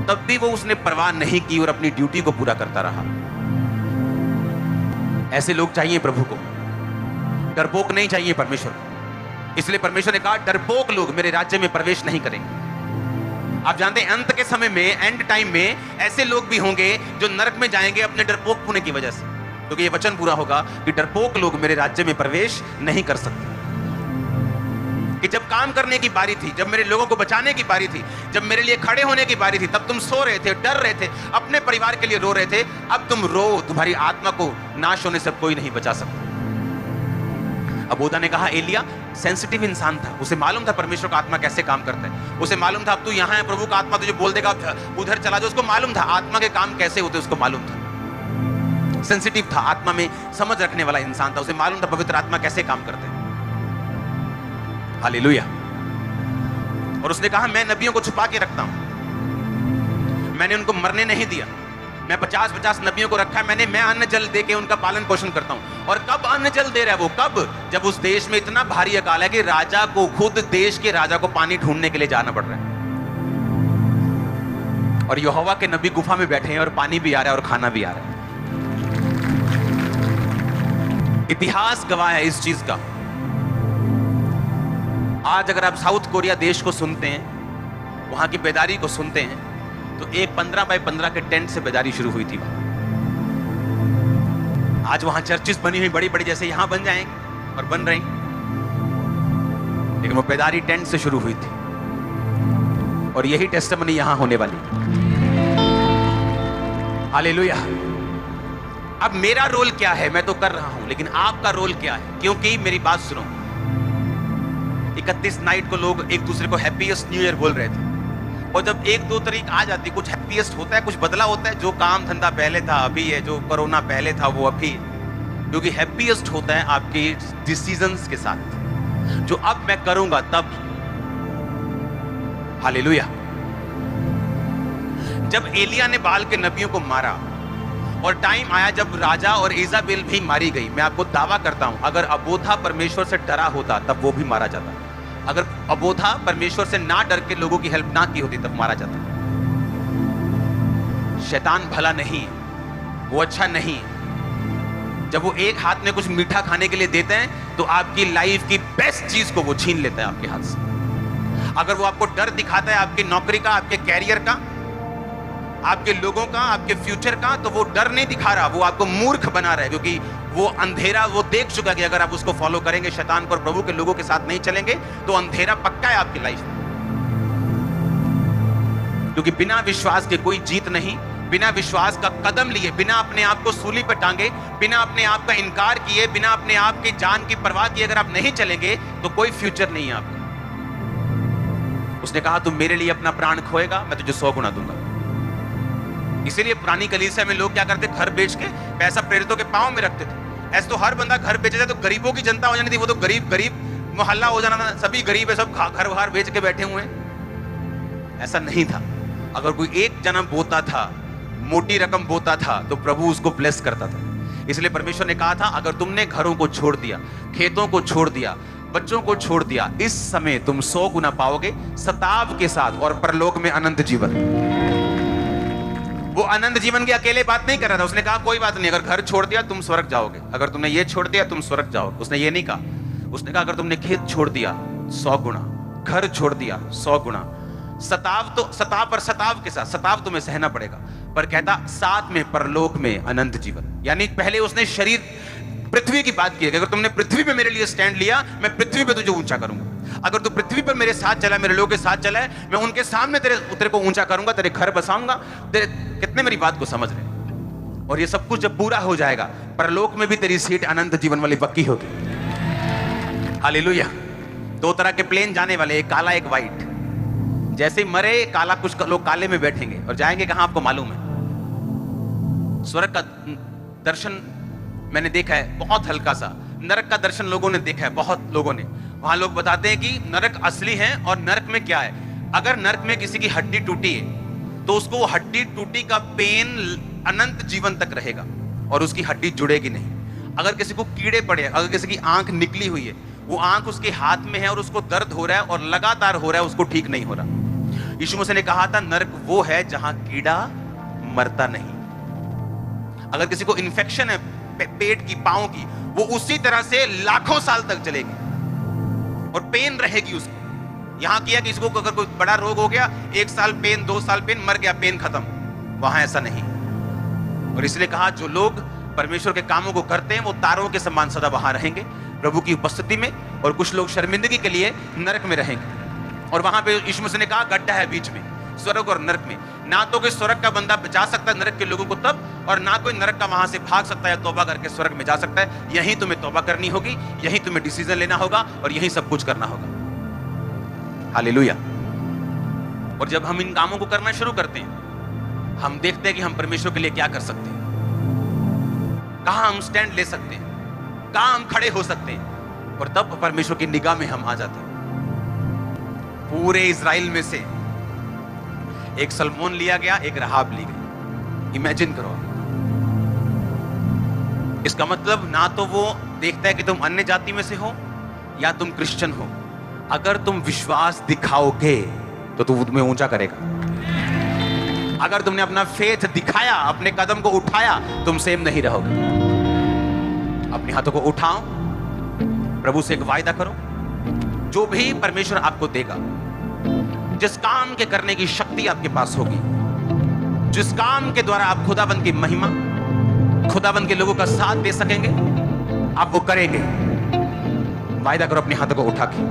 तब भी वो उसने परवाह नहीं की और अपनी ड्यूटी को पूरा करता रहा। ऐसे लोग चाहिए प्रभु को, डरपोक नहीं चाहिए परमेश्वर को। इसलिए परमेश्वर ने कहा डरपोक लोग मेरे राज्य में प्रवेश नहीं करेंगे। आप जानते हैं अंत के समय में, एंड टाइम में ऐसे लोग भी होंगे जो नरक में जाएंगे अपने डरपोक होने की वजह से, क्योंकि ये वचन पूरा होगा कि डरपोक लोग मेरे राज्य में प्रवेश नहीं कर सकते। कि जब काम करने की बारी थी, जब मेरे लोगों को बचाने की बारी थी, जब मेरे लिए खड़े होने की बारी थी, तब तुम सो रहे थे, डर रहे थे, अपने परिवार के लिए रो रहे थे। अब तुम रो, तुम्हारी आत्मा को नाश होने से कोई नहीं बचा सकता। अबोधा ने कहा एलिया सेंसिटिव इंसान था, उसे मालूम था परमेश्वर का आत्मा कैसे काम करता है, उसे मालूम था अब तू यहां है, प्रभु का आत्मा तुझे बोल देगा उधर चला जाओ। उसको मालूम था आत्मा के काम कैसे होते, उसको मालूम था, सेंसिटिव था, आत्मा में समझ रखने वाला इंसान था, उसे मालूम था पवित्र आत्मा कैसे काम करते हैं। हालेलुया। और उसने कहा मैं नबियों को छुपा के रखता हूं, मैंने उनको मरने नहीं दिया, मैं 50-50 नबियों को रखा है, मैं अन्न जल दे के उनका पालन पोषण करता हूं। और कब अन्न जल दे रहा है वो? कब? जब उस देश में इतना भारी अकाल है कि राजा को, खुद देश के राजा को पानी ढूंढने के लिए जाना पड़ रहा है, और यहोवा के नबी गुफा में बैठे हैं और पानी भी आ रहा है और खाना भी आ रहा है। इतिहास गवाह है इस चीज का। आज अगर आप साउथ कोरिया देश को सुनते हैं, वहां की बेदारी को सुनते हैं, तो एक 15 बाय 15 के टेंट से बेदारी शुरू हुई थी वहां। आज वहां चर्चेस बनी हुई बड़ी बड़ी, जैसे यहां बन जाएंगे और बन रही, लेकिन वो बेदारी टेंट से शुरू हुई थी और यही टेस्टिमनी यहां होने वाली। हालेलुया। अब मेरा रोल क्या है? मैं तो कर रहा हूं, लेकिन आपका रोल क्या है? क्योंकि मेरी बात सुनो, 31 नाइट को लोग एक दूसरे को हैप्पीएस्ट न्यू ईयर बोल रहे थे, और जब 1-2 तारीख आ जाती, कुछ हैप्पीएस्ट होता है, कुछ बदला होता है। जो काम धंधा पहले था अभी है, जो कोरोना पहले था वो अभी, क्योंकि हैप्पीएस्ट होता है आपके डिसीजंस के साथ, जो अब मैं करूंगा तब। हालेलुया। जब एलिया ने बाल के नबियों को मारा और टाइम आया जब राजा और इजाबेल भी मारी गई, मैं आपको दावा करता हूं अगर अबोधा परमेश्वर से डरा होता तब वो भी मारा जाता। अगर अबोधा परमेश्वर से ना डर के लोगों की हेल्प ना की होती तब मारा जाता। शैतान भला नहीं, वो अच्छा नहीं। जब वो एक हाथ में कुछ मीठा खाने के लिए देते हैं तो आपकी लाइफ की बेस्ट चीज को वो छीन लेता है आपके हाथ से। अगर वो आपको डर दिखाता है आपकी नौकरी का, आपके कैरियर का, आपके लोगों का, आपके फ्यूचर का, तो वो डर नहीं दिखा रहा, वो आपको मूर्ख बना रहा है, क्योंकि वो अंधेरा वो देख चुका कि अगर आप उसको फॉलो करेंगे, शैतान पर प्रभु के लोगों के साथ नहीं चलेंगे, तो अंधेरा पक्का है आपकी लाइफ में। क्योंकि बिना विश्वास के कोई जीत नहीं, बिना विश्वास का कदम लिए, बिना अपने आप को सूली पर टांगे, बिना अपने आप का इनकार किए, बिना अपने आप की जान की परवाह किए अगर आप नहीं चलेंगे, तो कोई फ्यूचर नहीं है आपका। उसने कहा, तुम मेरे लिए अपना प्राण खोएगा, मैं तुझे 100 गुना दूंगा। इसीलिए पुरानी कलीसिया में लोग क्या करते, घर बेच के पैसा प्रेरितों के पांव में रखते थे। ऐसे तो हर बंदा घर बेच जाए तो गरीबों की जनता हो जानी थी, वो तो गरीब मोहल्ला हो जाना था, सभी गरीब है, सब घर बाहर बेच के बैठे हुए हैं। ऐसा नहीं था। अगर कोई एक जन्म बोता था, मोटी रकम बोता था, तो प्रभु उसको ब्लेस करता था। इसलिए परमेश्वर ने कहा था, अगर तुमने घरों को छोड़ दिया, खेतों को छोड़ दिया, बच्चों को छोड़ दिया, इस समय तुम 100 गुना पाओगे सताव के साथ, और परलोक में अनंत जीवन। वो अनंत जीवन की अकेले बात नहीं कर रहा था। उसने कहा, कोई बात नहीं, अगर घर छोड़ दिया तुम स्वर्ग जाओगे, अगर तुमने ये छोड़ दिया तुम स्वर्ग जाओगे। उसने ये नहीं कहा। उसने कहा, अगर तुमने खेत छोड़ दिया 100 गुना, घर छोड़ दिया 100 गुना। सताव तो सताव पर सताव के साथ, सताव तुम्हें सहना पड़ेगा, पर कहता साथ में परलोक में अनंत जीवन। यानी पहले उसने शरीर पृथ्वी की बात की है कि अगर तुमने पृथ्वी पे मेरे लिए स्टैंड लिया, मैं पृथ्वी पे तुझे ऊंचा करूंगा। अगर तू पृथ्वी पर मेरे साथ चला, मेरे लोगों के साथ चला है, मैं उनके सामने तेरे को ऊंचा करूंगा, तेरे घर बसाऊंगा। कितने मेरी बात को समझ रहे हैं? और ये सब कुछ जब पूरा हो जाएगा, परलोक में भी तेरी सीट अनंत जीवन वाली पक्की होगी। हालेलुया। 2 तरह के प्लेन जाने वाले, एक काला एक व्हाइट। जैसे मरे काला, कुछ लोग काले में बैठेंगे और जाएंगे कहां आपको मालूम है? स्वर्ग का दर्शन मैंने देखा है, बहुत हल्का सा। नरक का दर्शन लोगों ने देखा है, बहुत लोगों ने। वहां लोग बताते हैं कि नरक असली है, और नरक में क्या है, अगर नरक में किसी की हड्डी टूटी है तो उसको वो हड्डी टूटी का पेन अनंत जीवन तक रहेगा और उसकी हड्डी जुड़ेगी नहीं। अगर किसी को कीड़े पड़े, अगर किसी की आंख निकली हुई है, वो आंख उसके हाथ में है और उसको दर्द हो रहा है और लगातार हो रहा है, उसको ठीक नहीं हो रहा। यीशु मसीह ने कहा था, नरक वो है जहां कीड़ा मरता नहीं। अगर किसी को इन्फेक्शन है पेट की, पांव की, वो उसी तरह से लाखों साल तक चलेगी और पेन रहेगी उसको। यहां किया कि इसको अगर कोई बड़ा रोग हो गया, 1 साल पेन, 2 साल पेन, मर गया, पेन खत्म। वहां ऐसा नहीं। और इसलिए कहा, जो लोग परमेश्वर के कामों को करते हैं वो तारों के समान सदा वहां रहेंगे प्रभु की उपस्थिति में, और कुछ लोग शर्मिंदगी के लिए नरक में रहेंगे। और वहां पे यीशु मसीह ने कहा, गड्ढा है बीच में, स्वर्ग और नरक में। ना तो कोई स्वर्ग का बंदा बचा सकता है नरक के लोगों को तब, और ना कोई नरक का वहां से भाग सकता है, तौबा करके स्वर्ग में जा सकता है। यहीं तुम्हें तौबा करनी होगी, यहीं तुम्हें डिसीजन लेना होगा, और यहीं सब कुछ करना होगा। हालेलुया। और जब हम इन कामों को करना शुरू करते हैं, हम देखते हैं कि हम परमेश्वर के लिए क्या कर सकते हैं, कहां हम स्टैंड ले सकते हैं, कहां हम खड़े हो सकते हैं, और तब परमेश्वर की निगाह में हम आ जाते हैं। पूरे इज़राइल में से एक सलमोन लिया गया, एक रहाब ली गई। इमेजिन करो। इसका मतलब ना तो वो देखता है कि तुम अन्य जाति में से हो या तुम क्रिश्चियन हो। अगर तुम विश्वास दिखाओगे तो तू तुम्हें ऊंचा करेगा। अगर तुमने अपना फेथ दिखाया, अपने कदम को उठाया, तुम सेम नहीं रहोगे। अपने हाथों को उठाओ, प्रभु से एक वायदा करो, जो भी परमेश्वर आपको देगा, जिस काम के करने की शक्ति आपके पास होगी, जिस काम के द्वारा आप खुदाबंद की महिमा, खुदाबंद के लोगों का साथ दे सकेंगे, आप वो करेंगे। वायदा करो अपने हाथों को उठा के।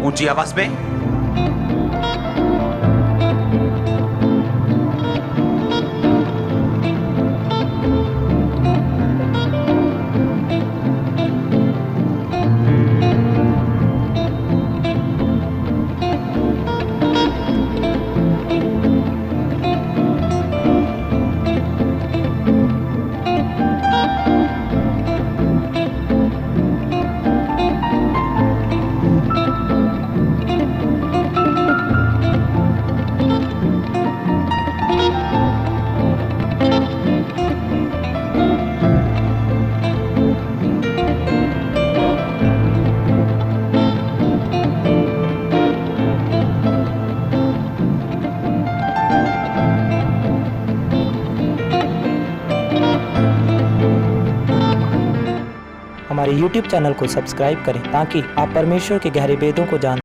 ऊंची आवाज में हमारे YouTube चैनल को सब्सक्राइब करें ताकि आप परमेश्वर के गहरे वेदों को जान